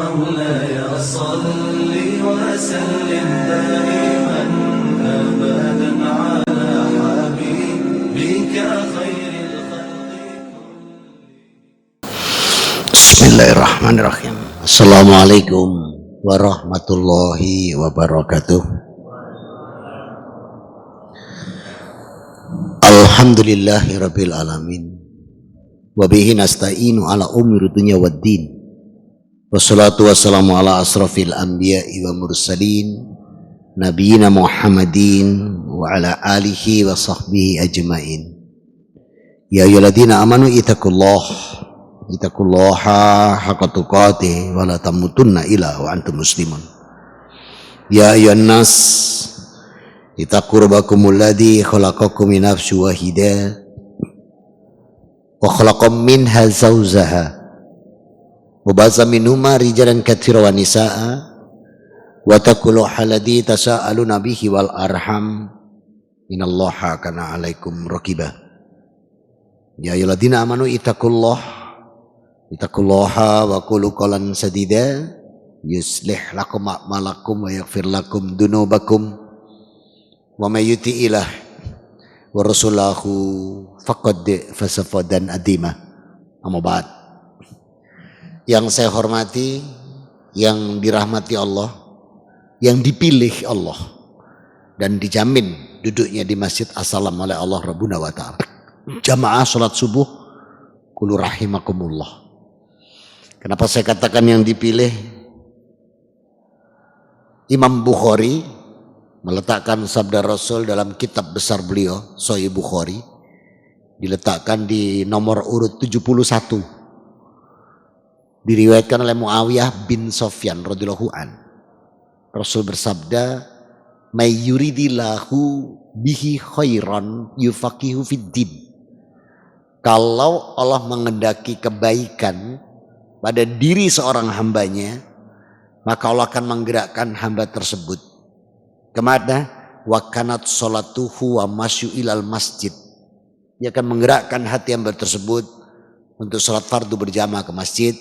مولاي صل وسلم دائما أبدا على حبيبك خير الخلق. Bismillahirrahmanirrahim. Assalamualaikum warahmatullahi wabarakatuh. Alhamdulillahi rabbil alamin. Wabihi nasta'inu ala umuri dunya waddin. Wassalatu wassalamu ala asrafil anbiya'i wa mursalin, nabiyina Muhammadin wa ala alihi wa sahbihi ajma'in. Ya ayyuhalladzina amanu ittaqullaha haqqa tuqatih wa la tamutunna illa wa antum muslimun. Ya ayyuhan nas ittaqu rabbakumul ladzi khalaqakum min nafsin wahidah wa khalaqa minha zawjaha wa basa minhuma rijalan katsiran wa nisaa wa taqullaha alladzi tasaaluna bihi wal arham innallaha kana 'alaikum raqiba. Ya ayyuhalladzina amanu ittaqullaha wa qulu qawlan sadida yuslih lakum a'malakum wa yaghfir lakum dunubakum wa may yuti'illah wa rasulahu faqad fasafadan adima. Amma ba'd. Yang saya hormati, yang dirahmati Allah, yang dipilih Allah dan dijamin duduknya di Masjid As-Salam oleh Allah Rabbuna wa ta'ala. Jamaah salat subuh kulu rahimakumullah. Kenapa saya katakan yang dipilih? Imam Bukhari meletakkan sabda Rasul dalam kitab besar beliau, Sahih Bukhari, diletakkan di nomor urut 71. Diriwayatkan oleh Muawiyah bin Sofyan radhiyallahu an. Rasul bersabda, "May yuridillahu bihi khairan yufaqihu fiddin." Kalau Allah mengendaki kebaikan pada diri seorang hambanya, maka Allah akan menggerakkan hamba tersebut kemana? Wa kanat sholatuhu wa masyu ilal masjid. Dia akan menggerakkan hati hamba tersebut untuk sholat fardu berjamaah ke masjid.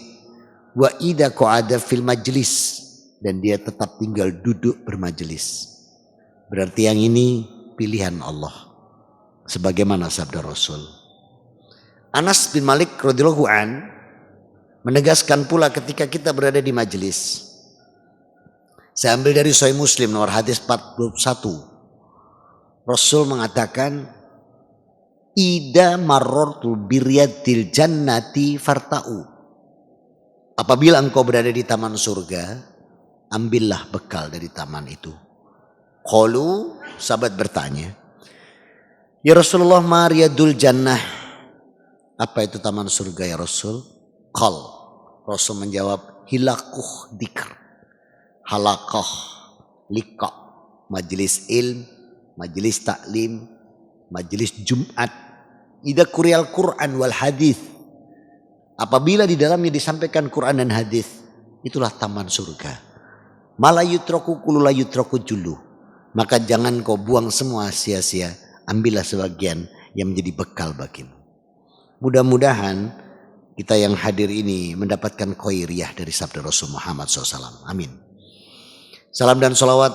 Wa idza qa'ada fil majlis, dan dia tetap tinggal duduk bermajelis. Berarti yang ini pilihan Allah, sebagaimana sabda Rasul. Anas bin Malik radhiyallahu an menegaskan pula ketika kita berada di majelis. Saya ambil dari Sahih Muslim nomor hadis 41. Rasul mengatakan, "Ida marartu biryadil jannati farta'u." Apabila engkau berada di taman surga, ambillah bekal dari taman itu. Qalu, sahabat bertanya, "Ya Rasulullah, ma riyadul jannah?" Apa itu taman surga ya Rasul? Qal, Rasul menjawab, hilakuh dzikr, halaqah, liqa, majelis ilm, majelis taklim, majelis Jumat, idza quriyal Quran wal hadis. Apabila di dalamnya disampaikan Quran dan hadis, itulah taman surga. Mala yutraku kullu la yutraku julu. Maka jangan kau buang semua sia-sia, ambillah sebagian yang menjadi bekal bagimu. Mudah-mudahan kita yang hadir ini mendapatkan khairiyah dari sabda Rasul Muhammad SAW. Amin. Salam dan salawat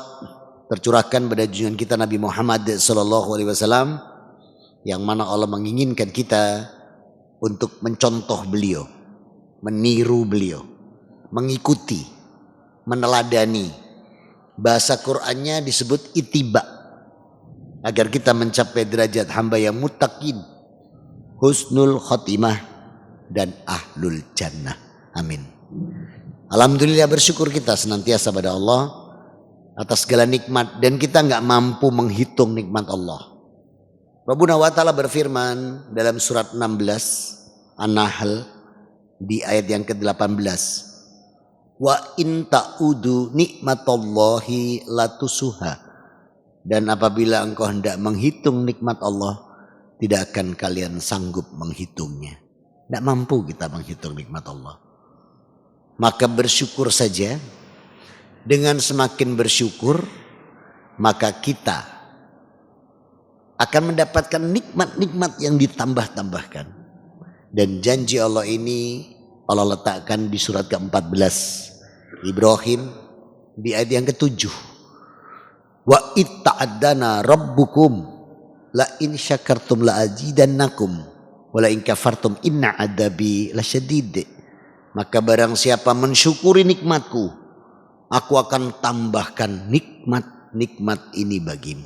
tercurahkan pada junjungan kita Nabi Muhammad SAW, yang mana Allah menginginkan kita untuk mencontoh beliau, meniru beliau, mengikuti, meneladani. Bahasa Qur'annya disebut ittiba, agar kita mencapai derajat hamba yang muttaqin, husnul khotimah, dan ahlul jannah. Amin. Alhamdulillah, bersyukur kita senantiasa pada Allah atas segala nikmat, dan kita nggak mampu menghitung nikmat Allah. Rabbuna wa ta'ala berfirman dalam surat 16 An-Nahl di ayat yang ke-18, "Wa in ta'udu nikmatallahi latusuha." Dan apabila engkau hendak menghitung nikmat Allah, tidak akan kalian sanggup menghitungnya. Tidak mampu kita menghitung nikmat Allah. Maka bersyukur saja. Dengan semakin bersyukur, maka kita akan mendapatkan nikmat-nikmat yang ditambah-tambahkan. Dan janji Allah ini Allah letakkan di surat ke-14 Ibrahim di ayat yang ke-7. Wa itta'adana rabbukum la in syakartum la azidannakum wa la in kafartum inna adabi lasyadid. Maka barang siapa mensyukuri nikmatku, aku akan tambahkan nikmat ini bagimu.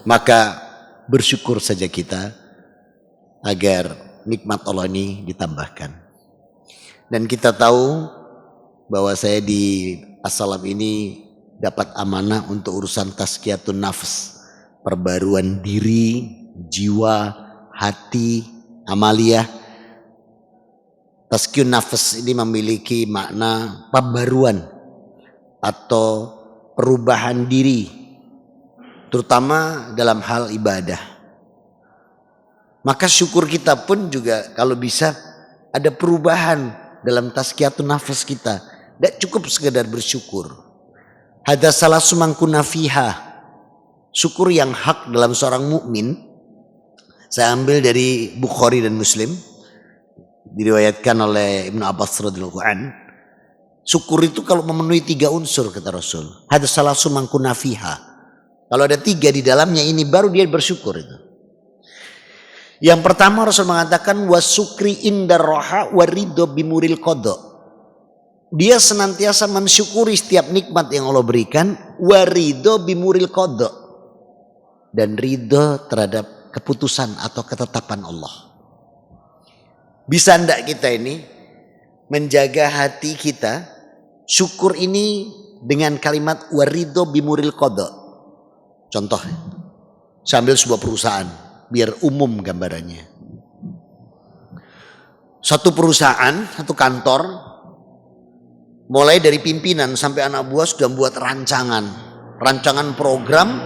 Maka bersyukur saja kita agar nikmat Allah ini ditambahkan. Dan kita tahu bahwa saya di As-Salam ini dapat amanah untuk urusan tazkiyatun nafs, perbaruan diri, jiwa, hati, amaliyah. Tazkiyun nafs ini memiliki makna pembaruan atau perubahan diri, terutama dalam hal ibadah. Maka syukur kita pun juga kalau bisa ada perubahan dalam tazkiyatun nafs kita. Tidak cukup sekedar bersyukur. Hadza salasu man kunna fiha. Syukur yang hak dalam seorang mukmin. Saya ambil dari Bukhari dan Muslim, diriwayatkan oleh Ibnu Abbas radhiyallahu anhu. Syukur itu kalau memenuhi 3 unsur kata Rasul. Hadza salasu man kunna fiha. Kalau ada 3 di dalamnya ini baru dia bersyukur itu. Yang pertama Rasul mengatakan wasukri indar roha warido bimuril qada. Dia senantiasa mensyukuri setiap nikmat yang Allah berikan, warido bimuril qada, dan ridho terhadap keputusan atau ketetapan Allah. Bisa enggak kita ini menjaga hati kita syukur ini dengan kalimat warido bimuril qada? Contoh, saya ambil sebuah perusahaan biar umum gambarannya. Satu perusahaan, satu kantor, mulai dari pimpinan sampai anak buah sudah membuat rancangan program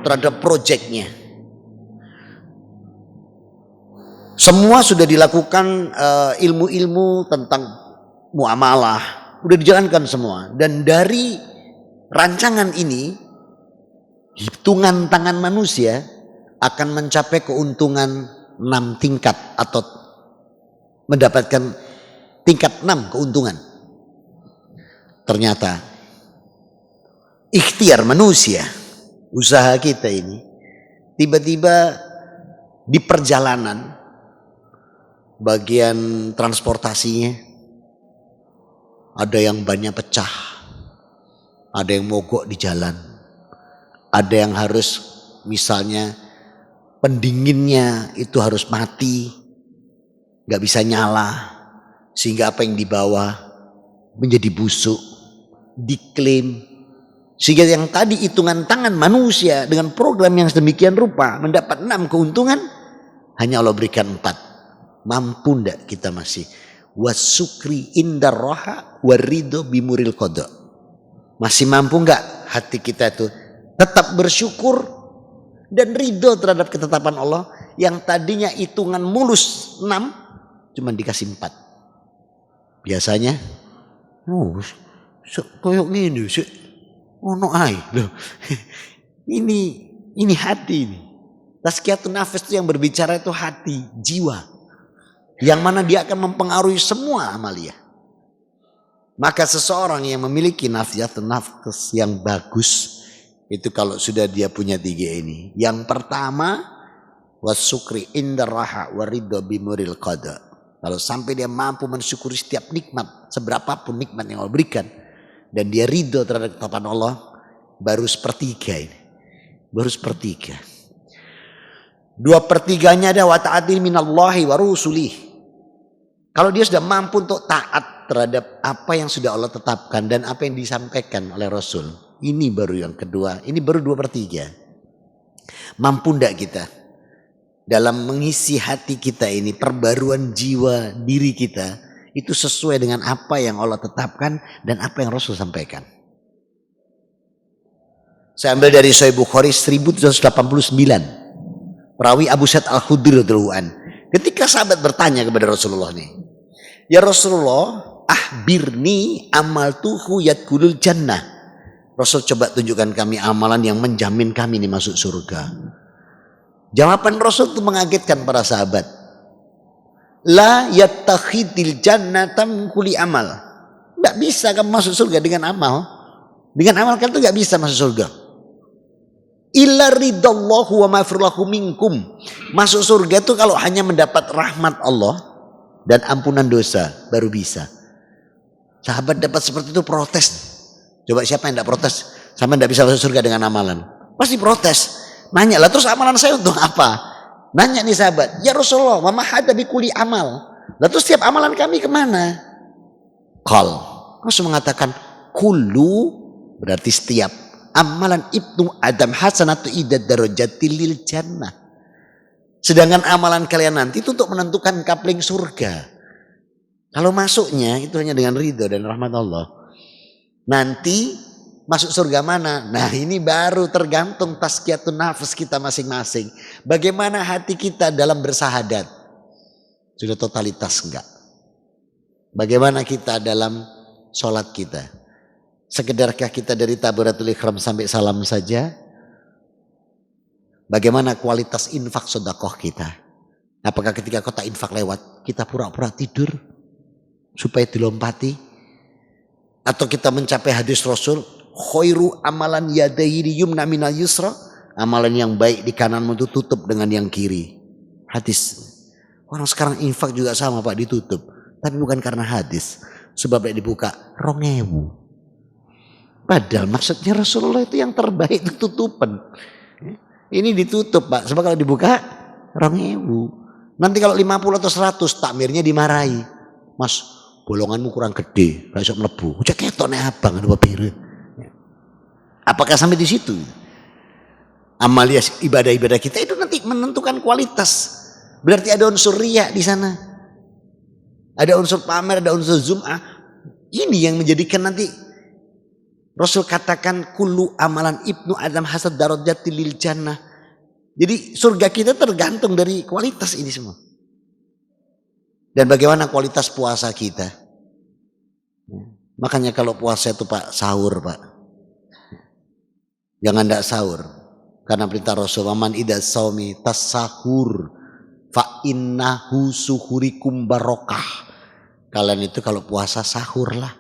terhadap proyeknya. Semua sudah dilakukan ilmu-ilmu tentang muamalah, sudah dijalankan semua. Dan dari rancangan ini, hitungan tangan manusia akan mencapai keuntungan 6 tingkat atau mendapatkan tingkat 6 keuntungan. Ternyata ikhtiar manusia, usaha kita ini tiba-tiba di perjalanan bagian transportasinya ada yang bannya pecah, ada yang mogok di jalan, ada yang harus misalnya pendinginnya itu harus mati, gak bisa nyala, sehingga apa yang dibawa menjadi busuk, diklaim, sehingga yang tadi hitungan tangan manusia dengan program yang sedemikian rupa mendapat 6 keuntungan, hanya Allah berikan 4. Mampu ndak kita masih wasukri indar roha warido bimuril qada? Masih mampu nggak hati kita itu tetap bersyukur dan ridho terhadap ketetapan Allah yang tadinya hitungan mulus 6 cuma dikasih 4. Biasanya koyok ngene sik ono ae lho. Ini hati ini. Tazkiyatun nafs itu yang berbicara itu hati, jiwa. Yang mana dia akan mempengaruhi semua amalia. Maka seseorang yang memiliki tazkiyatun nafs yang bagus itu kalau sudah dia punya 3 ini. Yang pertama wasukri indar raha waridho bimuril qada. Kalau sampai dia mampu mensyukuri setiap nikmat, seberapapun nikmat yang Allah berikan, dan dia ridho terhadap ketetapan Allah, baru sepertiga ini. Baru sepertiga. 2/3 ada wa ta'atil minallahi wa rusulih. Kalau dia sudah mampu untuk taat terhadap apa yang sudah Allah tetapkan dan apa yang disampaikan oleh Rasul, ini baru yang kedua. Ini baru 2/3. Mampu enggak kita dalam mengisi hati kita ini, perbaruan jiwa diri kita itu sesuai dengan apa yang Allah tetapkan dan apa yang Rasul sampaikan. Saya ambil dari Sahih Bukhari 1789. Perawi Abu Sa'id Al-Khudri radhiyallahu anhu. Ketika sahabat bertanya kepada Rasulullah nih, "Ya Rasulullah, ahbirni amaltuhu yadkhulul jannah." Rasul, coba tunjukkan kami amalan yang menjamin kami ini masuk surga. Jawaban Rasul itu mengagetkan para sahabat. La yattakhidil jannata min kulli amal. Enggak bisa kamu masuk surga dengan amal. Dengan amal kan itu enggak bisa masuk surga. Illa ridallahu wa maghfirlahu minkum. Masuk surga itu kalau hanya mendapat rahmat Allah dan ampunan dosa baru bisa. Sahabat dapat seperti itu protes. Coba siapa yang enggak protes? Sama enggak bisa masuk surga dengan amalan. Pasti protes. Nanya lah, terus amalan saya untuk apa? Nanya nih sahabat, ya Rasulullah, wa ma hada bi kulli amal. Lah terus setiap amalan kami kemana? Qal. Rasul mengatakan kullu, berarti setiap amalan ibnu Adam hasanatu idad darajatil lil jannah. Sedangkan amalan kalian nanti itu untuk menentukan kapling surga. Kalau masuknya itu hanya dengan ridho dan rahmat Allah. Nanti masuk surga mana? Nah ini baru tergantung tazkiyatun nafs kita masing-masing. Bagaimana hati kita dalam bersahadat? Sudah totalitas enggak? Bagaimana kita dalam sholat kita? Sekedarkah kita dari tabaratul ikhram sampai salam saja? Bagaimana kualitas infak sedekah kita? Apakah ketika kota infak lewat kita pura-pura tidur supaya dilompati? Atau kita mencapai hadis Rasul, khairu amalan yadayhi yumna minal yusra, amalan yang baik di kananmu itu tutup dengan yang kiri. Hadis. Orang sekarang infak juga sama Pak, ditutup. Tapi bukan karena hadis. Sebab dibuka 2.000. Padahal maksudnya Rasulullah itu yang terbaik itu tutupan. Ini ditutup Pak. Sebab kalau dibuka 2.000. Nanti kalau 50 atau 100 takmirnya dimarahi. Mas, bolonganmu kurang gede, gak bisa melebu. Ucap ketok nek abang ada biru. Apakah sampai di situ? Amalia ibadah-ibadah kita itu nanti menentukan kualitas. Berarti ada unsur riya di sana. Ada unsur pamer, ada unsur zum'ah. Ini yang menjadikan nanti Rasul katakan kullu amalan ibnu Adam hasad darajatil lil jannah. Jadi surga kita tergantung dari kualitas ini semua. Dan bagaimana kualitas puasa kita? Makanya kalau puasa itu Pak sahur Pak. Jangan tidak sahur. Karena perintah Rasul, man idza shaumi tasahur fa innahu suhurikum barokah. Kalian itu kalau puasa sahurlah.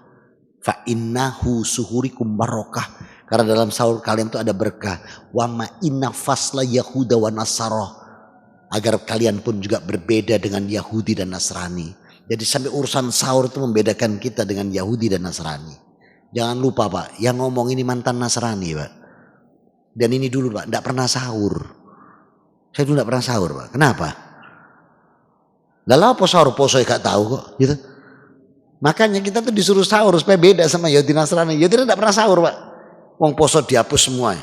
Fa innahu suhurikum barokah. Karena dalam sahur kalian itu ada berkah. Wa ma inna fasla yahuda wa nasara. Agar kalian pun juga berbeda dengan Yahudi dan Nasrani. Jadi sampai urusan sahur itu membedakan kita dengan Yahudi dan Nasrani. Jangan lupa Pak, yang ngomong ini mantan Nasrani Pak. Dan ini dulu Pak, tidak pernah sahur. Saya dulu tidak pernah sahur Pak. Kenapa? Lalu apa sahur? Poso gak tahu kok. Gitu. Makanya kita tuh disuruh sahur supaya beda sama Yahudi Nasrani. Yahudi tidak pernah sahur Pak. Wong poso dihapus semua.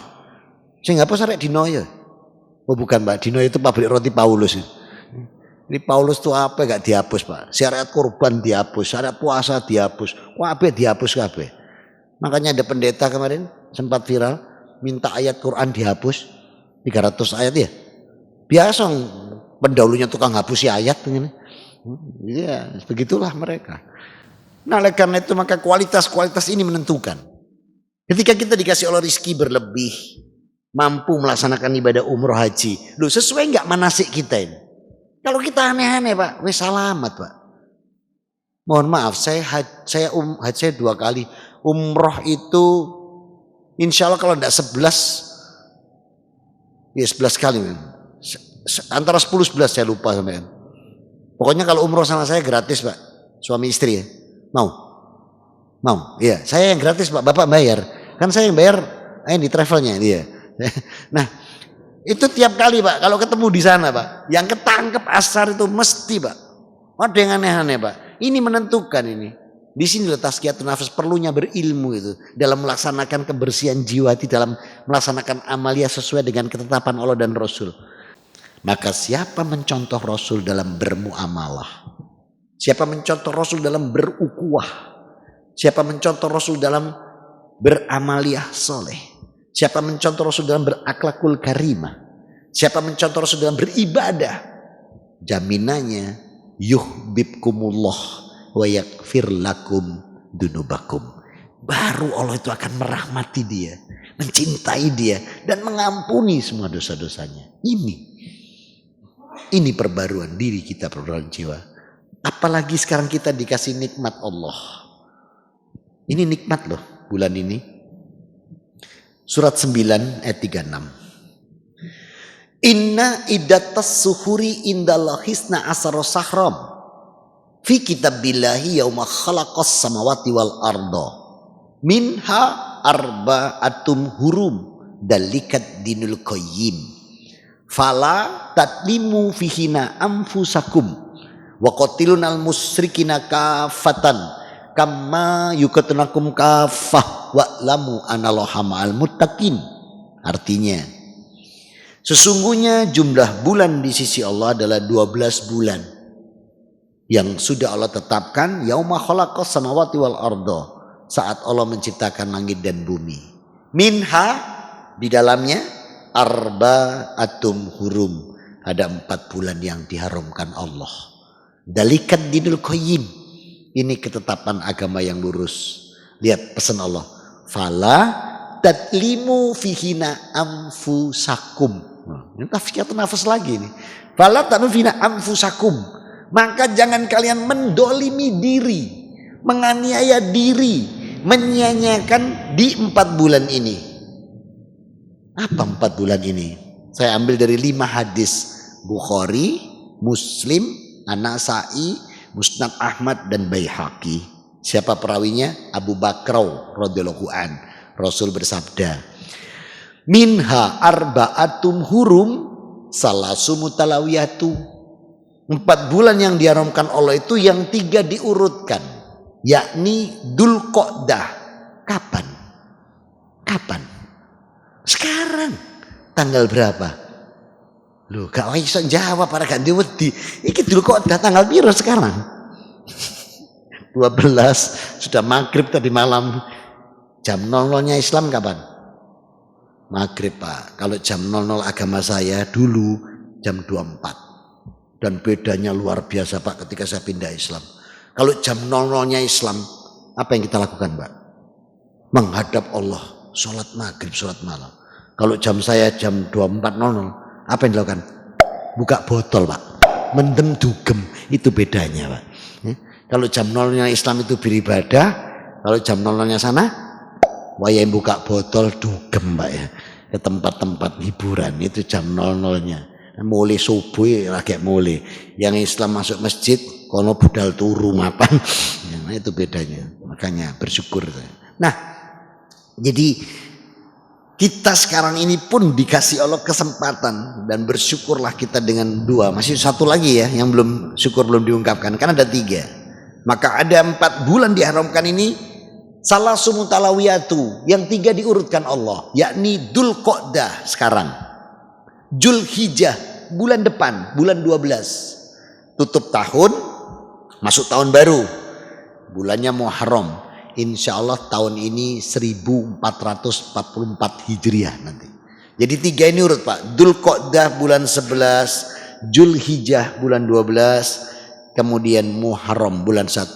Saya ngapus sampai dino ya. Oh bukan Pak, dino itu pabrik roti Paulus. Ini Paulus tuh apa gak dihapus Pak. Syariat kurban dihapus, syariat puasa dihapus. Kabeh dihapus kabeh. Makanya ada pendeta kemarin sempat viral. Minta ayat Quran dihapus 300 ayat ya. Biasa pendahulunya tukang hapus ayat begini. Ya, begitulah mereka. Nah, oleh karena itu maka kualitas ini menentukan. Ketika kita dikasih Allah rezeki berlebih, mampu melaksanakan ibadah umroh haji, loh sesuai enggak manasik kita ini? Kalau kita aneh-aneh Pak, wes selamat Pak. Mohon maaf, saya haji 2 kali. Umroh itu insya Allah kalau tidak 11, ya 11 kali. Antara 10-11 saya lupa sampean. Pokoknya kalau umroh sama saya gratis Pak. Suami istri ya. Mau? Iya, saya yang gratis Pak, Bapak bayar. Kan saya yang bayar di travelnya dia. Nah, itu tiap kali Pak, kalau ketemu di sana Pak, yang ketangkep asar itu mesti Pak. Ada yang aneh-aneh Pak. Ini menentukan ini. Di sini letak tazkiyatun nafs, perlunya berilmu itu dalam melaksanakan kebersihan jiwa, dalam melaksanakan amalia sesuai dengan ketetapan Allah dan Rasul. Maka siapa mencontoh Rasul dalam bermuamalah, siapa mencontoh Rasul dalam berukuah, siapa mencontoh Rasul dalam beramaliah soleh, siapa mencontoh Rasul dalam berakhlakul karimah, siapa mencontoh Rasul dalam beribadah, jaminannya yuhibbukumullah wa yaghfir lakum dunubakum. Baru Allah itu akan merahmati dia, mencintai dia dan mengampuni semua dosa-dosanya. Ini perbaruan diri kita, perbaruan jiwa. Apalagi sekarang kita dikasih nikmat Allah. Ini nikmat loh bulan ini. Surat 9 ayat 36. Inna iddatas suhuri indallahisna asara sahram fi kitabillahi yauma khalaqas samawati wal arda minha arba'atum hurum dalikat dinul qayyim fala tatlimu fihina anfusakum wa qatilunal musyrikina kafatan kama yukatunakum kafah wa'lamu anallaha ma'al muttaqin. Artinya, sesungguhnya jumlah bulan di sisi Allah adalah 12 bulan yang sudah Allah tetapkan yauma khalaqas samawati wal arda, saat Allah menciptakan langit dan bumi. Minha, di dalamnya arba'atum hurum, ada 4 bulan yang diharamkan Allah. Dalikat dinul qayyim, ini ketetapan agama yang lurus. Lihat pesan Allah, fala tatlimu fihina anfusakum. Ini tafsir nafas lagi nih. Fala tatlimu fihina anfusakum, maka jangan kalian mendolimi diri, menganiaya diri, menyia-nyiakan di 4 bulan ini. Apa 4 bulan ini? Saya ambil dari 5 hadis Bukhari, Muslim, An-Nasa'i, Musnad Ahmad dan Baihaqi. Siapa perawinya? Abu Bakar radhiyallahu an. Rasul bersabda, minha arba'atum hurum salasu mutalawiyatu. 4 bulan yang diharamkan Allah itu yang 3 diurutkan, yakni Dzulqa'dah. Kapan? Kapan? Sekarang. Tanggal berapa? Loh, gak bisa jawab para ganti wedi. Iki Dzulqa'dah tanggal piro sekarang? 12, sudah maghrib tadi malam. Jam 00-nya Islam kapan? Maghrib Pak. Kalau jam 00 agama saya dulu jam 24. Dan bedanya luar biasa Pak ketika saya pindah Islam. Kalau jam 00-nya Islam, apa yang kita lakukan Pak? Menghadap Allah, sholat maghrib, sholat malam. Kalau jam saya jam 24.00, apa yang dilakukan? Buka botol Pak, mendem dugem, itu bedanya Pak. Kalau jam 00-nya Islam itu beribadah, kalau jam 00-nya sana, wayang buka botol dugem Pak ya, ke tempat-tempat hiburan, itu jam 00-nya. Mulai subuh lagi mulai, yang Islam masuk masjid, kono budal turu mapan, nah, itu bedanya. Makanya bersyukur. Nah, jadi kita sekarang ini pun dikasih Allah kesempatan, dan bersyukurlah kita dengan 2. Masih 1 lagi ya yang belum syukur, belum diungkapkan, kan ada 3. Maka ada 4 bulan diharamkan ini, salah sumutalawiyatu, yang 3 diurutkan Allah, yakni Dzulqa'dah sekarang, Dzulhijjah bulan depan, bulan 12, tutup tahun, masuk tahun baru, bulannya Muharram. Insya Allah tahun ini 1444 Hijriah nanti. Jadi 3 ini urut Pak. Dzulqa'dah bulan 11, Dzulhijjah bulan 12, kemudian Muharram bulan 1,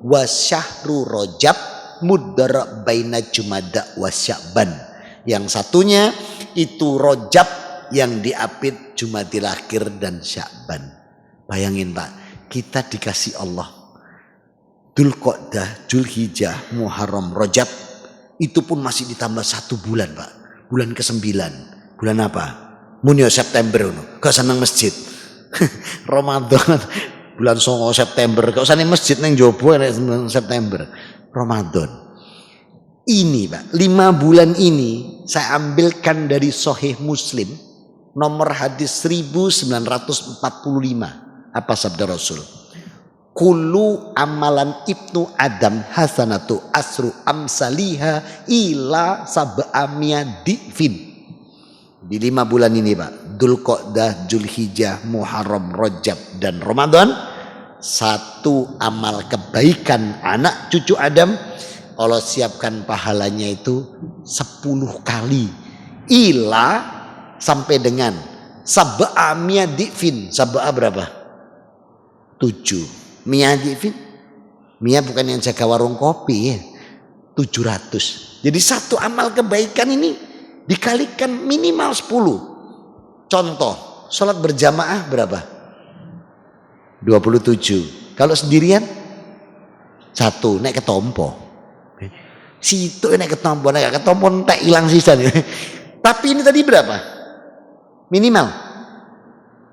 wa syahru Rajab mudara baina Jumada wa Sya'ban. Yang satunya itu Rajab yang diapit Jumadil Akhir dan Sya'ban. Bayangin Pak, kita dikasih Allah Dzulqa'dah, Dzulhijjah, Muharram, Rajab, itu pun masih ditambah 1 bulan Pak. Bulan ke-9. Bulan apa? Munio September. Gak senang masjid. Ramadan. Bulan 9 September. Gak senang masjid neng jobo September. Ramadan. Ini Pak, 5 bulan ini saya ambilkan dari Sahih Muslim, nomor hadis 1945. Apa sabda Rasul? Kullu amalan ibnu Adam hasanatu asru amsaliha ila sab'amia difin. Di 5 bulan ini Pak, Dzulqa'dah, Dzulhijjah, Muharram, Rajab dan Ramadan, 1 amal kebaikan anak cucu Adam, Allah siapkan pahalanya itu 10 kali. Ila sampai dengan sab'amia difin. Sab'a berapa? 7. Mia difin. Mia bukan yang jaga warung kopi ya. 700. Jadi 1 amal kebaikan ini dikalikan minimal 10. Contoh, sholat berjamaah berapa? 27. Kalau sendirian 1 nek ketompo. Situ nek ketompo, nek ketompo entek ilang sisa. Tapi ini tadi berapa? Minimal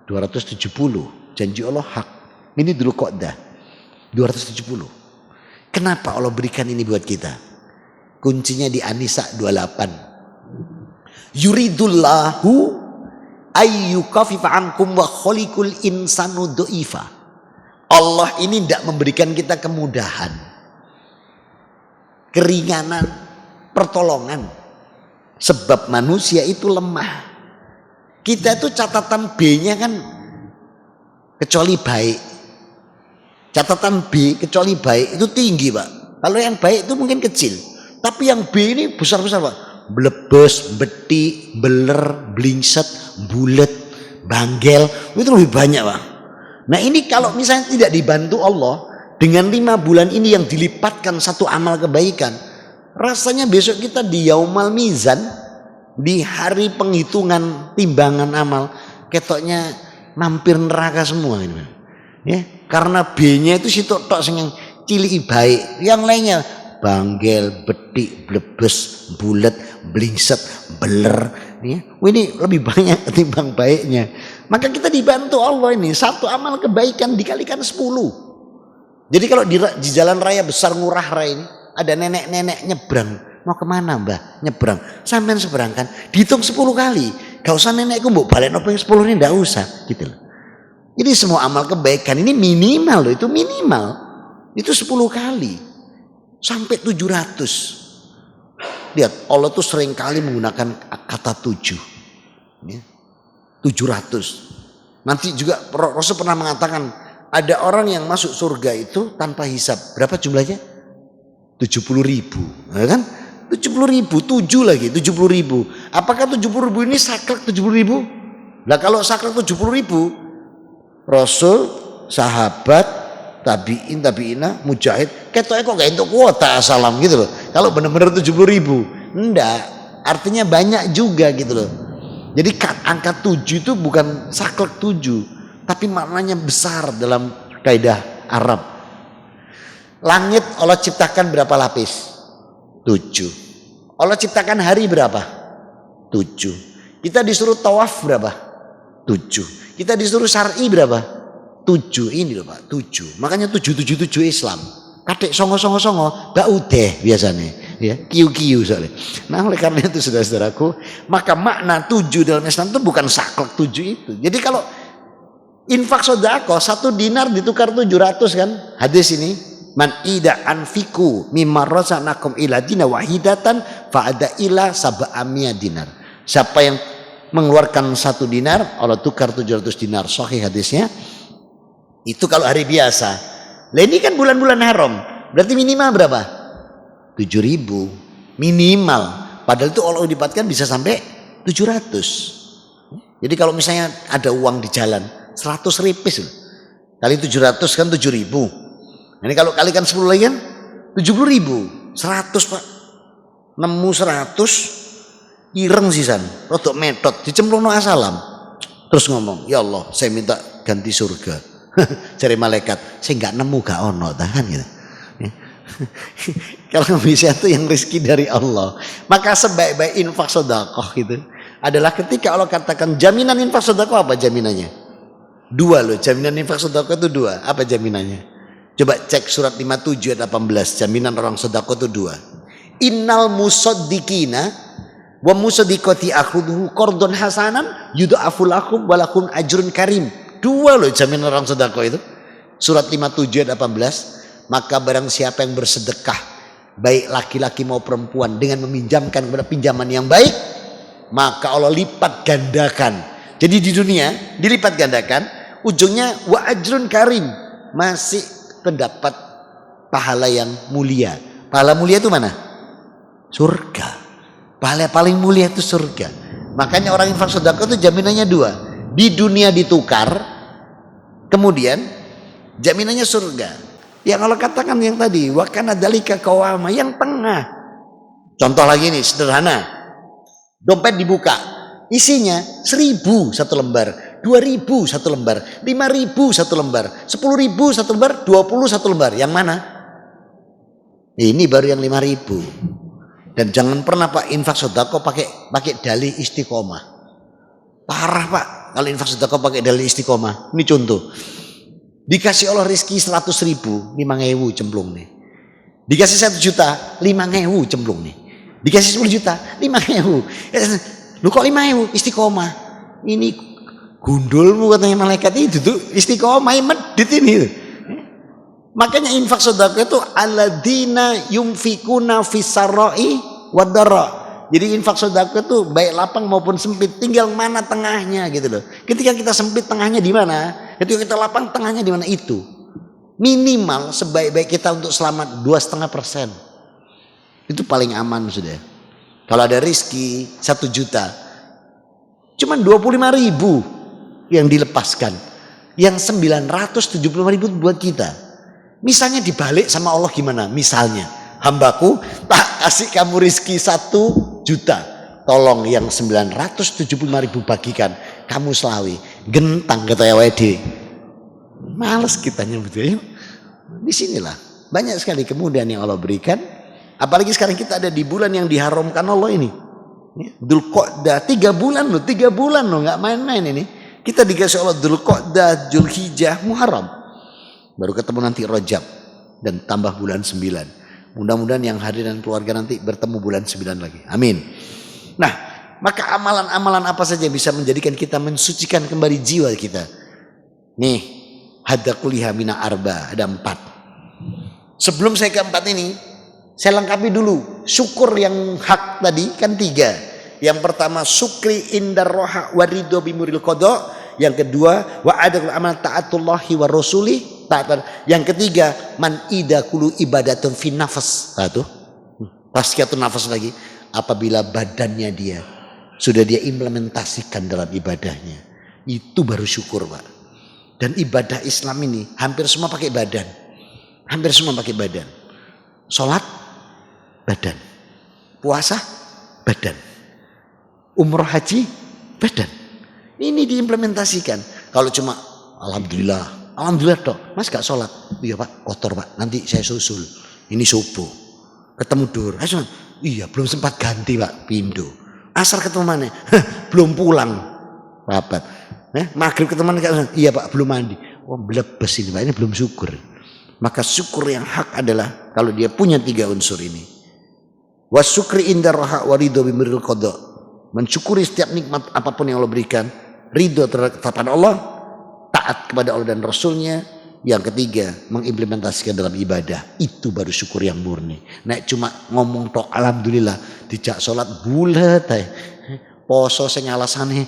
270. Janji Allah hak. Ini dulu Qa'dah 270. Kenapa Allah berikan ini buat kita? Kuncinya di An-Nisa 28. Yuridullahu ayyukafifa ankum wa khalikul insanu do'ifa. Allah ini tidak memberikan kita kemudahan, keringanan, pertolongan. Sebab manusia itu lemah. Kita itu catatan B-nya kan kecuali baik. Catatan B kecuali baik itu tinggi, Pak. Kalau yang baik itu mungkin kecil. Tapi yang B ini besar-besar, Pak. Blebes, betik, beler, blingset, bulet, banggel. Itu lebih banyak, Pak. Nah ini kalau misalnya tidak dibantu Allah dengan 5 bulan ini yang dilipatkan satu amal kebaikan, rasanya besok kita di Yaumal Mizan, di hari penghitungan timbangan amal, ketoknya mampir neraka semua ini, ya, karena B-nya itu situ tok sing cilik baik, yang lainnya banggel, betik, blebes, bulet, blingset, beler, ya. Ini lebih banyak ketimbang baiknya. Maka kita dibantu Allah ini, satu amal kebaikan dikalikan 10. Jadi kalau di jalan raya besar Ngurah Rai ini ada nenek-nenek nyebrang, mau kemana Mbah? Nyebrang, sampean seberangkan, dihitung 10 kali. Gak usah nenekku mbok balik nopeng 10 ini, ndak usah, gitu loh. Ini semua amal kebaikan ini minimal loh, itu minimal. Itu 10 kali. Sampai 700. Lihat, Allah tuh sering kali menggunakan kata 7. Ya. 700. Nanti juga Rasul pernah mengatakan ada orang yang masuk surga itu tanpa hisab. Berapa jumlahnya? 70.000. Ya kan? 70.000, 7 lagi, 70.000. Apakah 70.000 ini saklek 70.000? Nah kalau saklek 70.000, Rasul, sahabat, tabiin, tabiina, mujahid, ketoknya kok gak untuk kuota salam gitu loh. Kalau benar-benar 70.000, enggak, artinya banyak juga gitu loh. Jadi angka 7 itu bukan saklek 7, tapi maknanya besar dalam kaidah Arab. Langit Allah ciptakan berapa lapis? 7. Allah ciptakan hari berapa? 7. Kita disuruh tawaf berapa? 7. Kita disuruh syar'i berapa? 7. Ini loh Pak, 7. Makanya 777 Islam. Kadek songo-songo-songo, bak udeh biasanya, ya, kiu-kiu soalnya. Nah oleh karena itu saudara-saudaraku, maka makna 7 dalam Islam itu bukan saklek 7 itu. Jadi kalau infak sedekah 1 dinar ditukar 700 kan? Hadis ini, man ida anfiku mimma razaqnakum ila dina wahidatan fa ada ila sab'amiyah dinar. Siapa yang mengeluarkan 1 dinar, Allah tukar 700 dinar. Sahih hadisnya. Itu kalau hari biasa. Lah ini kan bulan-bulan haram. Berarti minimal berapa? 7.000 minimal. Padahal itu Allah dipatkan bisa sampai 700. Jadi kalau misalnya ada uang di jalan 100 ripis kali 700 kan 7.000. Ini kalau kalikan 10 lagi kan 70.000. 100 Pak. Nemu 100 ireng sisan. Rodok metot dicemplungno asalam. Terus ngomong, "Ya Allah, saya minta ganti surga." Cari malaikat, saya nggak nemu gak ono tahan gitu. Kalau bisa itu yang rezeki dari Allah. Maka sebaik-baik infak sedekah gitu adalah ketika Allah katakan jaminan infak sedekah, apa jaminannya? 2 loh, jaminan infak sedekah itu 2. Apa jaminannya? Coba cek surat 57 ayat 18. Jaminan orang sedekah itu 2. Innal musaddiqina wa musaddiqati akhudhu qardun hasanan yudha'afu lakum wa lakum ajrun karim. 2 loh jaminan orang sedekah itu. Surat 57 ayat 18. Maka barang siapa yang bersedekah, baik laki-laki mau perempuan, dengan meminjamkan kepada pinjaman yang baik, maka Allah lipat gandakan. Jadi di dunia dilipat gandakan, ujungnya wa ajrun karim, masih terdapat pahala yang mulia. Pahala mulia itu mana? Surga. Pahala paling mulia itu surga. Makanya orang infak sedekah itu jaminannya 2. Di dunia ditukar, kemudian jaminannya surga. Yang Allah katakan yang tadi, wa kana dzalika qawama, yang tengah. Contoh lagi nih sederhana. Dompet dibuka, isinya 1.000 1 lembar. 2.000 satu lembar, 5.000 satu lembar, 10.000 satu lembar, 20 satu lembar. Yang mana? Ini baru yang 5.000. Dan jangan pernah Pak infak sedekah pakai dalih istiqomah. Parah Pak kalau infak sedekah pakai dalih istiqomah. Ini contoh. Dikasih Allah rezeki 100.000, 5.000 cemplung nih. Dikasih 1 juta, 5.000 cemplung nih. Dikasih 10 juta, 5.000. Lu kok 5.000? Istiqomah. Ini gundulmu katanya malaikat itu tuh istiqomah medit ini. Makanya infak sedekah itu alladzina yunfikuna fisarra'i wadara. Jadi infak sedekah itu baik lapang maupun sempit, tinggal mana tengahnya gitu loh. Ketika kita sempit tengahnya di mana? Ketika kita lapang tengahnya di mana itu? Minimal sebaik-baik kita untuk selamat 2,5%. Itu paling aman sudah. Kalau ada rizki 1 juta, cuman 25.000 yang dilepaskan, yang 975.000 buat kita. Misalnya dibalik sama Allah gimana? Misalnya, hambaku tak kasih kamu rizki 1 juta, tolong yang 975.000 bagikan, kamu selawi. Gentang kata ya wede. Males kita nyebutnya. Disinilah banyak sekali kemudahan yang Allah berikan. Apalagi sekarang kita ada di bulan yang diharamkan Allah ini. Dzulqa'dah 3 bulan loh, 3 bulan loh, nggak main-main ini. Kita dikasih Allah Dzulqa'dah, Dzulhijjah, Muharram. Baru ketemu nanti Rajab dan tambah bulan 9. Mudah-mudahan yang hadir dan keluarga nanti bertemu bulan 9 lagi. Amin. Nah, maka amalan-amalan apa saja yang bisa menjadikan kita mensucikan kembali jiwa kita? Nih, hadza kuliha mina arba, ada 4. Sebelum saya ke 4 ini, saya lengkapi dulu syukur yang hak tadi kan 3. Yang pertama syukri indar roha warido bimuril qada. Yang kedua wa adul amal taatullahi wa rasuli. Yang ketiga man ida kulu ibadatun fi nafas. Tuh tazkiyatun nafas lagi, apabila badannya dia sudah dia implementasikan dalam ibadahnya, itu baru syukur Pak. Dan ibadah Islam ini hampir semua pakai badan. Hampir semua pakai badan. Sholat badan, puasa badan, umroh haji badan. Ini diimplementasikan. Kalau cuma alhamdulillah dok, mas gak sholat, iya Pak kotor Pak, nanti saya susul. Ini subuh, ketemu dur, iya belum sempat ganti Pak, pindo. Asar ketemu mana? Belum pulang, rapat. Maghrib ketemu mana? Iya Pak belum mandi. Oh belebes ini Pak, ini belum syukur. Maka syukur yang hak adalah kalau dia punya 3 unsur ini. Wasyukri indar roha warido bimiril qada. Mensyukuri setiap nikmat apapun yang Allah berikan, ridho terhadap ketetapan Allah, taat kepada Allah dan Rasulnya. Yang ketiga, mengimplementasikan dalam ibadah. Itu baru syukur yang murni. Nek cuma ngomong tok alhamdulillah, dijak sholat bulat poso sing alasane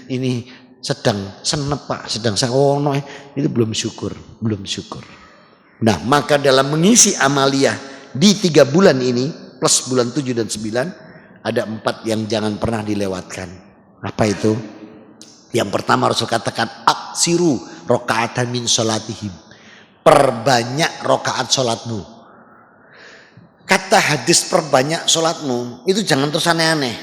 ini sedang senep Pak, sedang sangono, itu belum syukur. Nah, maka dalam mengisi amaliyah di 3 bulan ini plus bulan 7 dan 9 ada 4 yang jangan pernah dilewatkan. Apa itu? Yang pertama Rasul katakan aksiru rakaatan min salatihim. Perbanyak rakaat salatmu. Kata hadis perbanyak salatmu itu jangan terus aneh-aneh.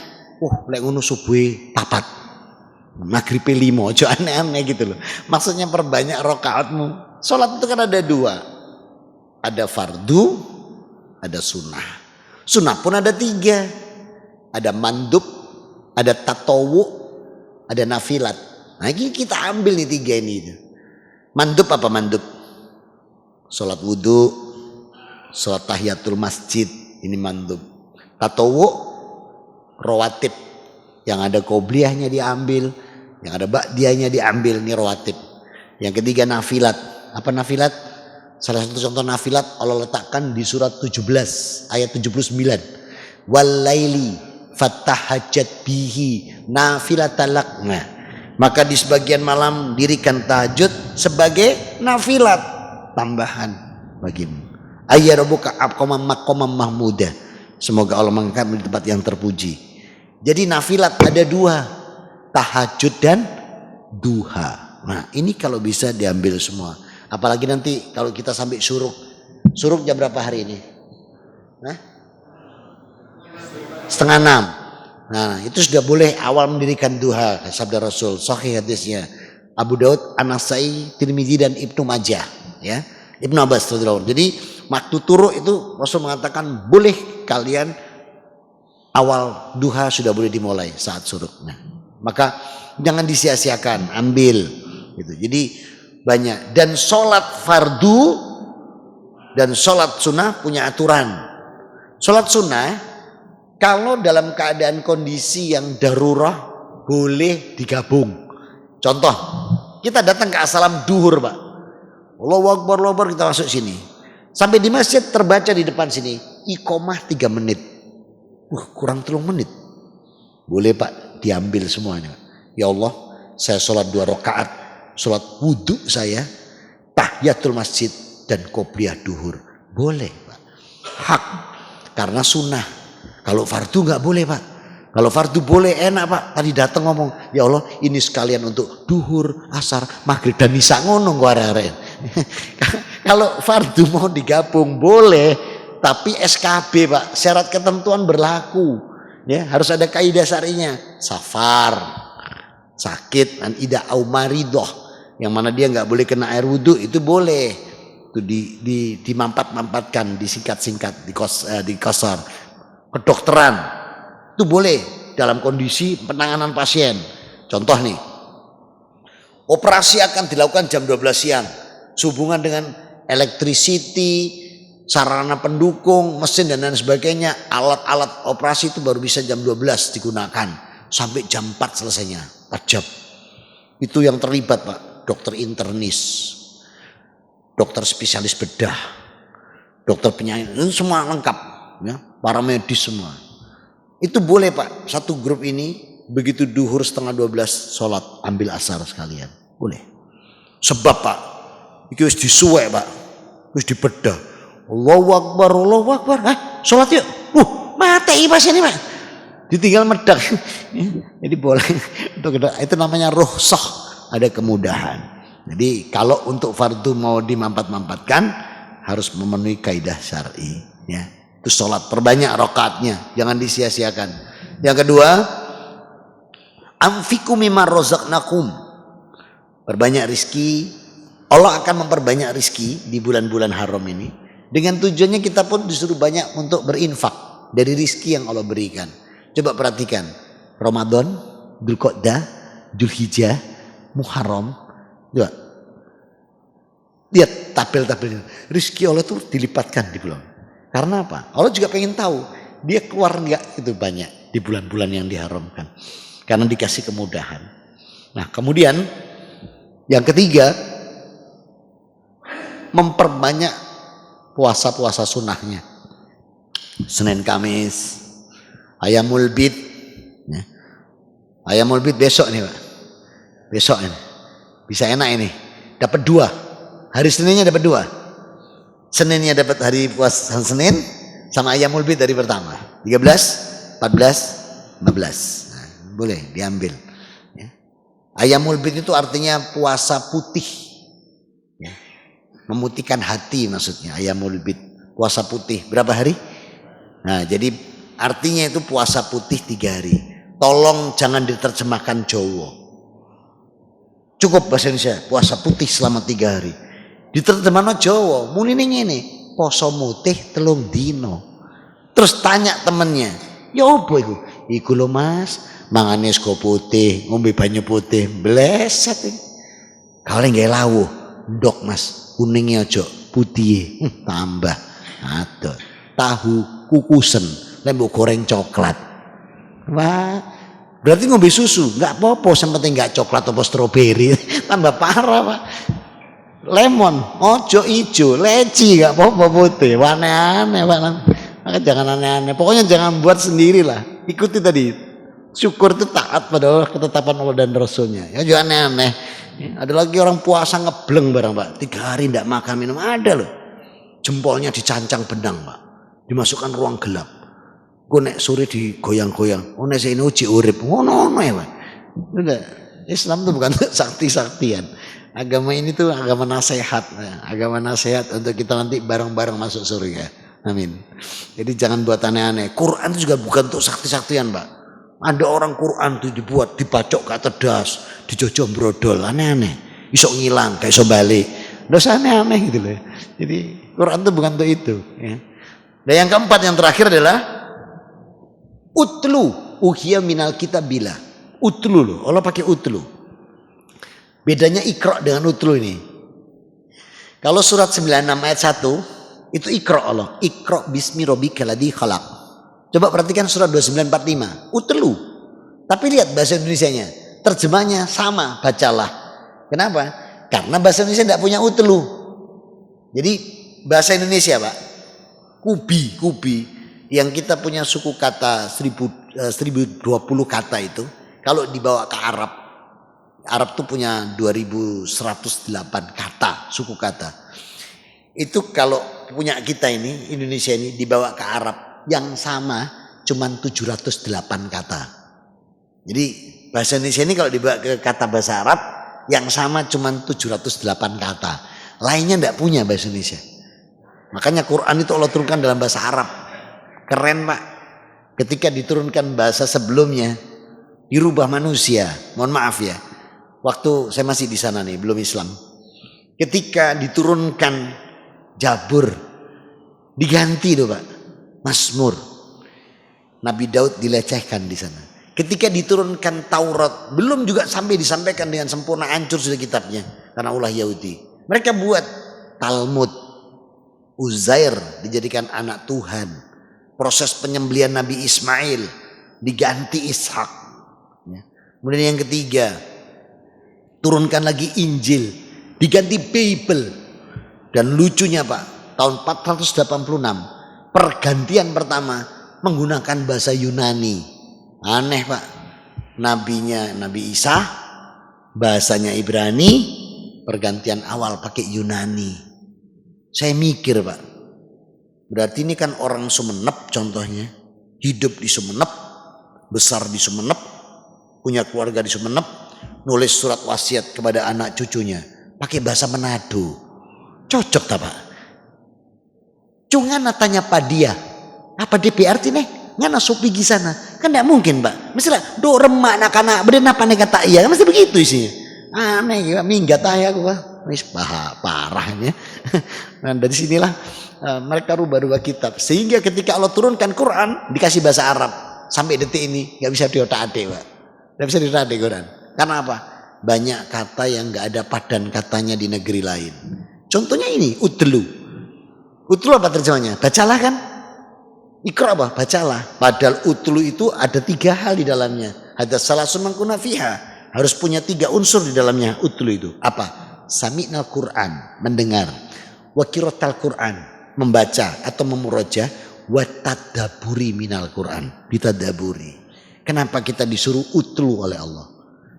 Lek ngono subuhe 4. Maghrib 5, aja aneh-aneh gitu loh. Maksudnya perbanyak rakaatmu. Salat itu kan ada 2. Ada fardu, ada sunnah. Sunnah pun ada 3. Ada mandub, ada tatawu, ada nafilat. Nah ini kita ambil nih 3 ini. Mandub apa mandub? Sholat wudhu, sholat tahiyatul masjid, ini mandub. Tatawu, rawatib. Yang ada qobliyahnya diambil, yang ada ba'diyahnya diambil, ini rawatib. Yang ketiga nafilat. Apa nafilat? Salah satu contoh nafilat Allah letakkan di surat 17 ayat 79. Walaili fatahajjat bihi nafilatalak. Nah, maka di sebagian malam dirikan tahajud sebagai nafilat tambahan bagimu. Ayyarabuka aqamam maqamam mahmuda. Semoga Allah mengangkatmu di tempat yang terpuji. Jadi nafilat ada 2, tahajud dan duha. Nah, ini kalau bisa diambil semua. Apalagi nanti kalau kita sampai syuruk. Syuruk jam berapa hari ini? 5:30. Nah, itu sudah boleh awal mendirikan duha, sabda Rasul, sahih hadisnya. Abu Daud, An-Nasai, Tirmizi dan Ibnu Majah, ya. Ibnu Abbas radhiyallahu anhu. Jadi waktu turuk itu Rasul mengatakan boleh kalian awal duha sudah boleh dimulai saat suruk. Nah, maka jangan disia-siakan, ambil gitu. Jadi banyak, dan sholat fardu dan sholat sunnah punya aturan. Sholat sunnah kalau dalam keadaan kondisi yang darurah boleh digabung. Contoh, kita datang ke assalam duhur, Pak. Allahu Akbar, Allahu Akbar, kita masuk sini. Sampai di masjid terbaca di depan sini, iqomah 3 menit. Kurang 3 menit. Boleh Pak, diambil semuanya. Ya Allah, saya sholat 2 rakaat, sholat wudhu saya, tahiyatul masjid dan qobliyah duhur. Boleh Pak. Hak, karena sunnah. Kalau fardu nggak boleh Pak. Kalau fardu boleh, enak Pak. Tadi datang ngomong, ya Allah ini sekalian untuk duhur, asar, maghrib dan isya, ngono arek-arek. Kalau fardu mau digabung boleh, tapi SKB Pak, syarat ketentuan berlaku. Ya, harus ada kaidah syar'inya. Safar, sakit, dan ida au maridoh, yang mana dia nggak boleh kena air wudhu, itu boleh. Itu dimampat-mampatkan, disingkat-singkat, di kosor. Kedokteran itu boleh dalam kondisi penanganan pasien. Contoh nih, operasi akan dilakukan jam 12 siang, sehubungan dengan electricity, sarana pendukung, mesin dan lain sebagainya. Alat-alat operasi itu baru bisa jam 12 digunakan, sampai jam 4 selesainya, 4 jam. Itu yang terlibat Pak, dokter internis, dokter spesialis bedah, dokter penyakit, itu semua lengkap ya, para medis semua. Itu boleh Pak, satu grup ini begitu duhur setengah 12 sholat ambil asar sekalian, boleh. Sebab Pak, itu harus disuwek Pak, harus dibedah. Allahu Akbar, Allahu Akbar, sholat yuk. Mati pas ini Pak, ditinggal medak. Jadi boleh, itu namanya rukhsah, ada kemudahan. Jadi kalau untuk fardu mau dimampat-mampatkan harus memenuhi kaidah syar'i ya. Itu sholat, perbanyak rakaatnya, jangan disia-siakan. Yang kedua, anfiqu mimma razaqnakum, perbanyak rizki. Allah akan memperbanyak rizki di bulan-bulan haram ini, dengan tujuannya kita pun disuruh banyak untuk berinfak dari rizki yang Allah berikan. Coba perhatikan, Ramadan, Dzulqa'dah, Dzulhijjah, Muharram, lihat tabel-tabelnya, rizki Allah itu dilipatkan di bulan. Karena apa? Allah juga pengen tahu dia keluar enggak itu banyak di bulan-bulan yang diharamkan, karena dikasih kemudahan. Nah kemudian yang ketiga, memperbanyak puasa-puasa sunnahnya. Senin Kamis, Ayamul Bid ya. Ayamul Bid besok nih Pak, besok ini bisa enak ini, dapat 2 hari, Seninnya dapat 2, Seninnya dapat hari puasa Senin, sama Ayamul Bid dari pertama 13, 14, 15. Nah, boleh diambil ya. Ayamul Bid itu artinya puasa putih ya. Memutihkan hati maksudnya Ayamul Bid, puasa putih berapa hari? Nah jadi artinya itu puasa putih 3 hari. Tolong jangan diterjemahkan Jawa, cukup bahasa Indonesia, puasa putih selama 3 hari. Diterjemahkan Jawa, muni ini poso mutih 3 dino. Terus tanya temennya, ya apa iku? Iku lho Mas, mangane sego putih, ngombe banyu putih, bleset. Kalau nggak lawuh, ndok Mas, kuningnya aja, putih tambah. Aduh, tahu kukusen, lembok goreng coklat. Wah, berarti ngombe susu, nggak apa-apa, yang nggak coklat atau stroberi, tambah parah Pak. Lemon, ojo ijo, leci, nggak apa-apa putih, aneh-aneh Pak. Maka jangan aneh-aneh, pokoknya jangan buat sendiri lah. Ikuti tadi, syukur itu taat pada ketetapan Allah dan Rasulnya. Ya jangan aneh-aneh. Ada lagi orang puasa ngebleng barang Pak, 3 hari tidak makan minum, ada loh. Jempolnya dicancang benang Pak, dimasukkan ruang gelap. Gue nek sore digoyang-goyang, nek saya ini uji urip, ngono ya Pak. Udah, Islam itu bukan sakti-saktian. Agama ini tuh agama nasihat, agama nasihat untuk kita nanti bareng-bareng masuk surga. Amin. Jadi jangan buat aneh-aneh. Quran itu juga bukan untuk sakti-saktian Pak. Ada orang Quran tuh dibuat, dibacok gak cerdas, dijojom brodol, aneh-aneh. Iso ngilang, kayak iso balik. Dosa aneh-aneh gitu loh. Jadi Quran itu bukan untuk itu. Ya. Dan yang keempat, yang terakhir adalah utlu uhiya minal kitabillah. Utlu loh, Allah pakai utlu. Bedanya Iqra dengan utlu ini. Kalau surat 96 ayat 1 itu Iqra Allah. Iqra bismi rabbikal ladzi khalaq. Coba perhatikan surat 2945. Utlu. Tapi lihat bahasa Indonesianya. Terjemahnya sama, bacalah. Kenapa? Karena bahasa Indonesia tidak punya utlu. Jadi bahasa Indonesia Pak, kubi yang kita punya suku kata 1020 kata itu, kalau dibawa ke Arab tuh punya 2108 kata, suku kata. Itu kalau punya kita ini, Indonesia ini dibawa ke Arab, yang sama cuman 708 kata. Jadi bahasa Indonesia ini kalau dibawa ke kata bahasa Arab, yang sama cuman 708 kata. Lainnya enggak punya bahasa Indonesia. Makanya Quran itu Allah turunkan dalam bahasa Arab. Keren Pak. Ketika diturunkan bahasa sebelumnya, dirubah manusia. Mohon maaf ya. Waktu saya masih di sana nih, belum Islam. Ketika diturunkan Jabur, diganti tuh Pak, Mazmur. Nabi Daud dilecehkan di sana. Ketika diturunkan Taurat, belum juga sampai disampaikan dengan sempurna, hancur sudah kitabnya karena ulah Yahudi. Mereka buat Talmud. Uzair dijadikan anak Tuhan. Proses penyembelihan Nabi Ismail diganti Ishak. Kemudian yang ketiga, turunkan lagi Injil, diganti Bible. Dan lucunya Pak, tahun 486 pergantian pertama menggunakan bahasa Yunani. Aneh Pak, nabinya Nabi Isa, bahasanya Ibrani, pergantian awal pakai Yunani. Saya mikir Pak, berarti ini kan orang Sumenep contohnya, hidup di Sumenep, besar di Sumenep, punya keluarga di Sumenep, nulis surat wasiat kepada anak cucunya pakai bahasa Manado. Cocok tak Pak? Cuma tanya Padia, apa DPR nih? Ngana sok pergi sana. Kan tidak mungkin Pak. Misalnya do remak nak beden apa nih kata iya, mesti begitu isinya. Aneh juga minggat aja aku Pak. Wis parahnya. Nah dari sinilah mereka rubah-rubah kitab. Sehingga ketika Allah turunkan Quran dikasih bahasa Arab, sampai detik ini nggak bisa diotak-atik Pak. Nggak bisa diotak-atik Quran. Karena apa? Banyak kata yang nggak ada padan katanya di negeri lain. Contohnya ini utlu. Utlu apa terjemahnya? Bacalah kan? Iqra apa? Bacalah. Padahal utlu itu ada 3 hal di dalamnya. Ada salah sumangkuna fiha. Harus punya 3 unsur di dalamnya utlu itu. Apa? Sami'nal Quran, mendengar. Wa qira'atal Quran, membaca atau memurojah. Wa tadabburi minal Quran, ditadaburi. Kenapa kita disuruh utlu oleh Allah?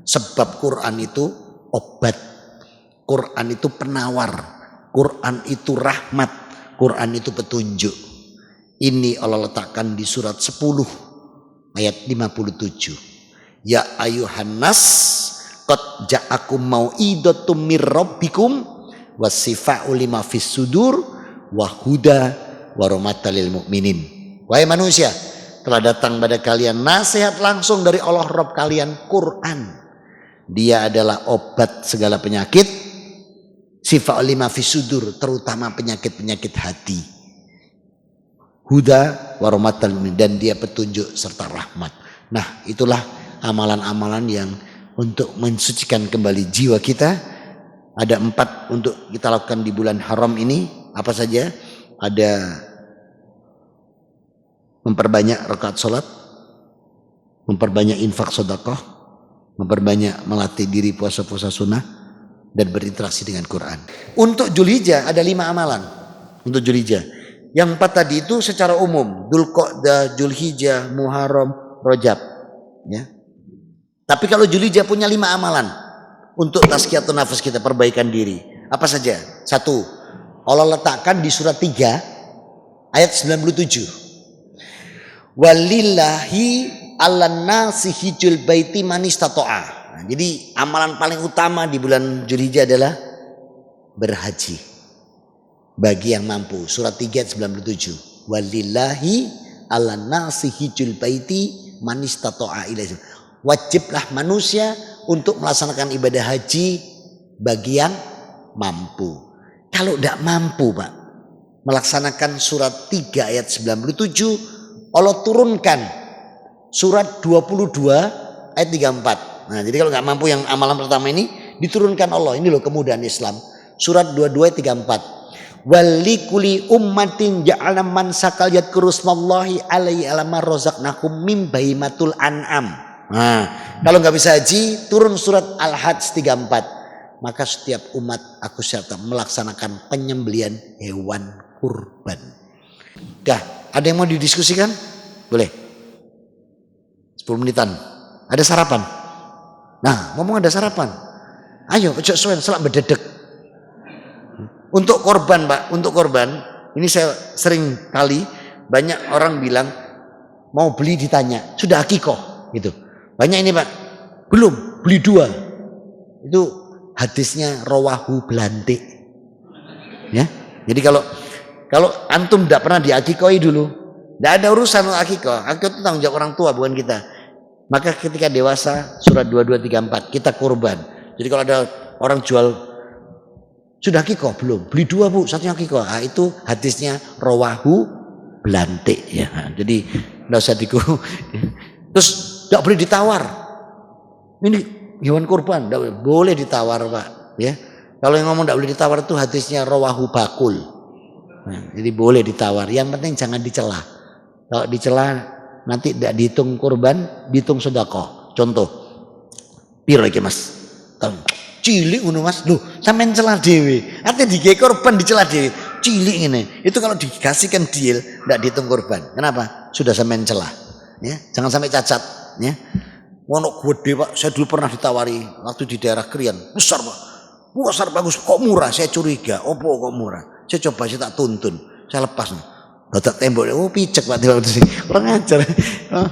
Sebab Quran itu obat. Quran itu penawar. Quran itu rahmat. Quran itu petunjuk. Ini Allah letakkan di surat 10 ayat 57. Ya ayuhan nas qad ja'akum mau'idatum mir rabbikum wasifa'u lima fis sudur wa huda wa rahmatal lil mu'minin. Wahai manusia, telah datang pada kalian nasihat langsung dari Allah Rabb kalian, Quran. Dia adalah obat segala penyakit, sifa'u lima fis sudur, terutama penyakit-penyakit hati. Huda warahmatal dan dia petunjuk serta rahmat. Nah itulah amalan-amalan yang untuk mensucikan kembali jiwa kita. Ada 4 untuk kita lakukan di bulan haram ini. Apa saja? Ada memperbanyak rakaat sholat, memperbanyak infak sedekah, memperbanyak melatih diri puasa-puasa sunnah, dan berinteraksi dengan Quran. Untuk Dzulhijjah ada 5 amalan. Untuk Dzulhijjah. Yang 4 tadi itu secara umum, Dzulqa'dah, Dzulhijjah, Muharram, Rajab, ya. Tapi kalau Dzulhijjah punya 5 amalan untuk tazkiyatun nafas kita, perbaikan diri. Apa saja? 1, Allah letakkan di surat 3 ayat 97. Walillahi 'alan nasi hijjul baiti man istata'a. Nah, jadi amalan paling utama di bulan Dzulhijjah adalah berhaji. Bagi yang mampu. Surat 3 ayat 97. Walillahi 'alan nasi hijjul baiti manistata'a ilaihi. Wajiblah manusia untuk melaksanakan ibadah haji bagi yang mampu. Kalau tidak mampu Pak, melaksanakan surat 3 ayat 97, Allah turunkan surat 22 ayat 34. Nah, jadi kalau nggak mampu yang amalan pertama ini, diturunkan Allah. Ini loh kemudahan Islam. Surat 22 ayat 34. Walikuli ummatin ja'alna man sakal yadkuru smallahi alaihi alama rozaqnakum mim bahimatul an'am. Nah, kalau nggak bisa haji, turun surat Al-Hajj 34. Maka setiap umat aku serta melaksanakan penyembelihan hewan kurban. Dah, ada yang mau didiskusikan? Boleh. 10 menitan. Ada sarapan? Nah, ngomong ada sarapan. Ayo, ojo suwen selak bededek. Untuk korban Pak, untuk korban, ini saya sering kali banyak orang bilang mau beli ditanya, sudah akikoh gitu. Banyak ini Pak, belum, beli 2. Itu hadisnya rawahu Belante. Ya. Jadi kalau antum tidak pernah diakikoi dulu, tidak ada urusan akikoh. Akikoh itu tanggung jawab orang tua bukan kita. Maka ketika dewasa surat 2234 kita kurban. Jadi kalau ada orang jual sudah akikoh belum? Beli 2 Bu, satunya akikoh. Nah, itu hadisnya rawahu Belante ya. Nah, jadi enggak usah Terus enggak boleh ditawar. Ini hewan kurban, enggak boleh ditawar Pak, ya. Kalau yang ngomong enggak boleh ditawar itu hadisnya rawahu Bakul. Nah, jadi boleh ditawar. Yang penting jangan dicela. Kalau dicela nanti tidak dihitung kurban, dihitung sedekah. Contoh. Piro iki Mas? Cilik ngono Mas. Loh, sampean celah dhewe. Artinya digawe korban dicela dhewe. Cilik ngene. Itu kalau dikasihkan deal ndak dihitung korban. Kenapa? Sudah sampean celah. Ya, jangan sampai cacat, ya. Ono gede Pak, saya dulu pernah ditawari waktu di daerah Krian. Besar Pak. Besar bagus, kok murah? Saya curiga. Opo kok murah? Saya coba saya tak tuntun. Saya lepas nih. Dadak tembok, oh picek Pak waktu sini. Kurang ajar.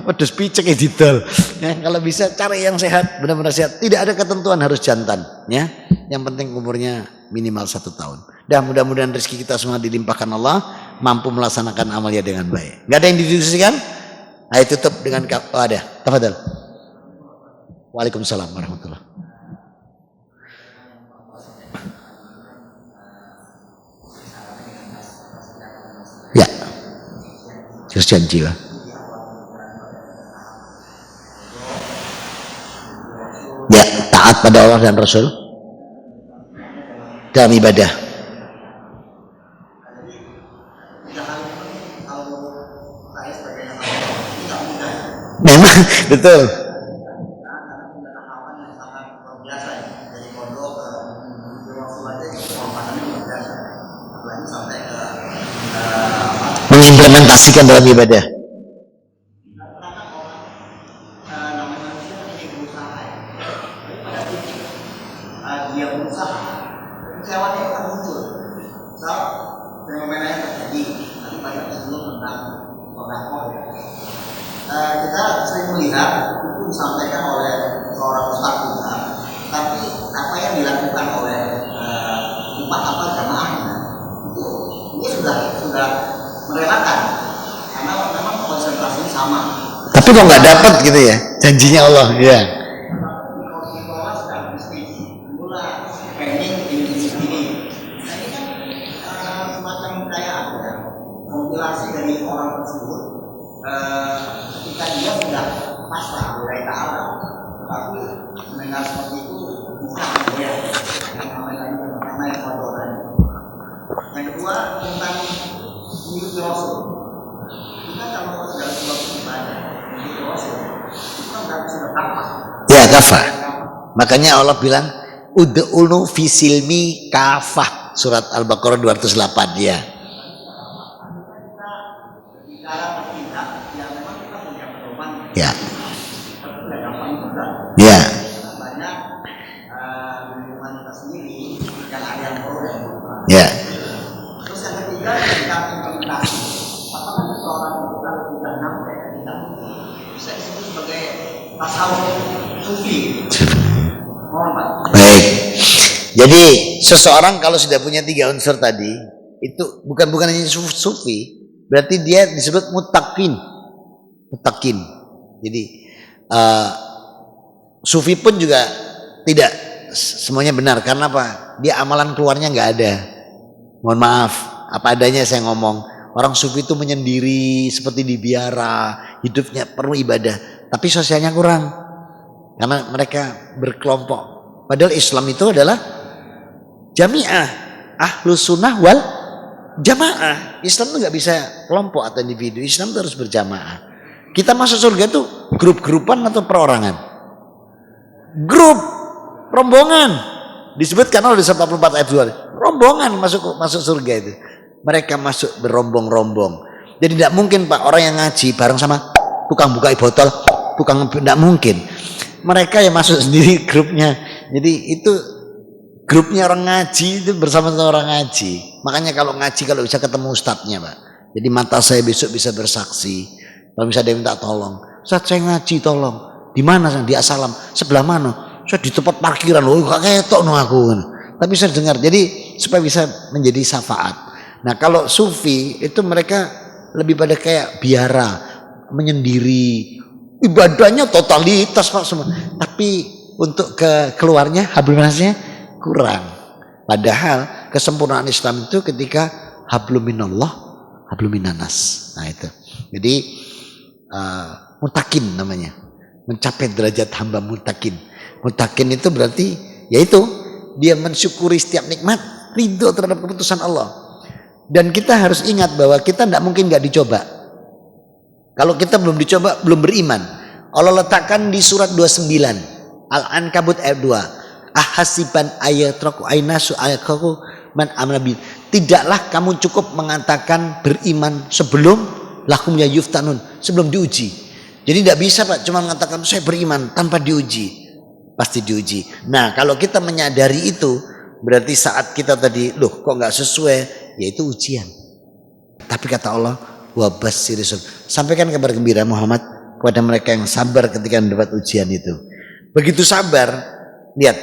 Pedes picek ya didol. Ya, kalau bisa cari yang sehat, benar-benar sehat. Tidak ada ketentuan harus jantan, ya. Yang penting umurnya minimal 1 tahun. Dan mudah-mudahan rezeki kita semua dilimpahkan Allah, mampu melaksanakan amalnya dengan baik. Enggak ada yang didiskusikan? Ayo tutup dengan ada. Tafadhal. Waalaikumsalam warahmatullahi. Ya. Terus janji lah. Ya, taat pada Allah dan Rasul dalam ibadah. Memang betul. Mengimplementasikan dalam ibadah. Dia berusaha, kecewanya akan muncul. So, fenomena yang terjadi nanti banyak sebelum tentang sodakoh. Kita sering melihat itu disampaikan oleh seorang ustadz juga, tapi apa yang dilakukan oleh umat apa jamaahnya itu ini sudah merelakan karena memang konsentrasinya sama. Tapi kok nggak dapat gitu ya janjinya Allah ya. Kompilasi dari orang tersebut ketika dia sudah pasrah dari ta'ala, tapi mendengar seperti itu bukan ya yang namanya kodoran. Yang kedua tentang mengikuti Rasul. Kita kalau dalam sebuah ibadah mengikuti Rasul itu kan berarti sudah kafah. Ya kafah. Makanya Allah bilang ud'unu fisilmi kafah, surat Al-Baqarah 208 ya. Ya. Ya. Banyak lingkungan kita sendiri yang ada yang pro dan kontra. Ya. Terus yang ketiga kita implementasi. Apakah seseorang itu kalau sudah sampai kita bisa disebut sebagai tasawuf sufi. Mohon Pak. Baik. Jadi seseorang kalau sudah punya 3 unsur tadi itu bukan hanya sufi, berarti dia disebut mutakin. Jadi sufi pun juga tidak semuanya benar. Karena apa? Dia amalan keluarnya nggak ada. Mohon maaf, apa adanya saya ngomong. Orang sufi itu menyendiri seperti di biara, hidupnya penuh ibadah, tapi sosialnya kurang. Karena mereka berkelompok. Padahal Islam itu adalah jamiah, ahlus sunnah wal jamaah. Islam itu nggak bisa kelompok atau individu. Islam itu harus berjamaah. Kita masuk surga itu grup-grupan atau perorangan? Grup, rombongan. Disebutkan oleh 44 ayat 2. Rombongan masuk surga itu. Mereka masuk berombong-rombong. Jadi tidak mungkin Pak orang yang ngaji bareng sama tukang buka botol, tidak mungkin. Mereka yang masuk sendiri grupnya. Jadi itu grupnya orang ngaji itu bersama orang ngaji. Makanya kalau ngaji kalau bisa ketemu ustadznya Pak. Jadi mata saya besok bisa bersaksi. Kalau misalnya dia minta tolong, Ustaz saya ngaji tolong. Di mana? Di Asalam. Sebelah mana? Saya di tempat parkiran. Loh kok ketok no aku. Tapi saya dengar. Jadi supaya bisa menjadi syafaat. Nah kalau sufi itu mereka lebih pada kayak biara, menyendiri. Ibadahnya totalitas Pak semua. Tapi untuk keluarnya hablum minasnya kurang. Padahal kesempurnaan Islam itu ketika hablum minallah, hablum minanas. Nah itu. Jadi mutakin namanya, mencapai derajat hamba mutakin. Mutakin itu berarti yaitu dia mensyukuri setiap nikmat, ridho terhadap keputusan Allah. Dan kita harus ingat bahwa kita tidak mungkin nggak dicoba. Kalau kita belum dicoba, belum beriman. Allah letakkan di surat 29 Al-Ankabut ayat 2. Ahasiban ayatraku ainasu ayakaku man amnabi. Tidaklah kamu cukup mengatakan beriman sebelum lakum ya yuftanun, sebelum diuji. Jadi tidak bisa Pak cuma mengatakan saya beriman tanpa diuji. Pasti diuji. Nah kalau kita menyadari itu berarti saat kita tadi loh kok nggak sesuai, yaitu ujian. Tapi kata Allah wabasyirisul, sampaikan kabar gembira Muhammad kepada mereka yang sabar ketika mendapat ujian itu. Begitu sabar, lihat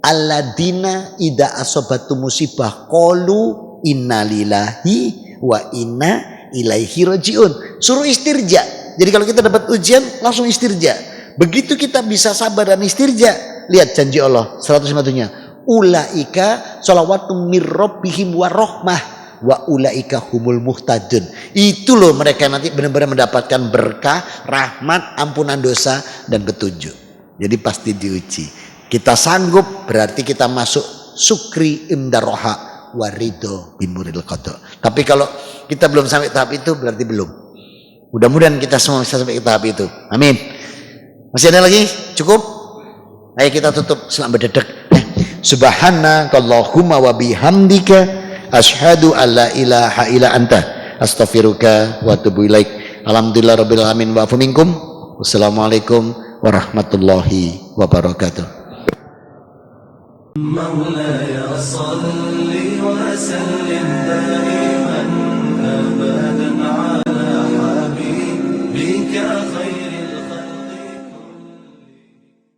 alladzina idza asabatu musibah qalu innalillahi wa inna ilaihi rajiun. Suruh istirja. Jadi kalau kita dapat ujian langsung istirja. Begitu kita bisa sabar dan istirja, lihat janji Allah 157-nya. Ulaika shalawatum mir rabbihim warahmah wa ulaika humul muhtadun. Itu loh mereka nanti benar-benar mendapatkan berkah, rahmat, ampunan dosa dan petunjuk. Jadi pasti diuji. Kita sanggup berarti kita masuk sukri imdaroha warido bimuril qada. Tapi kalau kita belum sampai tahap itu berarti belum. Mudah-mudahan kita semua bisa sampai ke tahap itu. Amin. Masih ada lagi? Cukup? Ayo kita tutup selama berdedek. Subhanakallahumma wa bihamdika asyhadu alla ilaha illa anta astaghfiruka wa atubu ilaik. Alhamdulillah rabbil alamin wa afu minkum. Wassalamualaikum warahmatullahi wabarakatuh. مولاي صل وسلم دائما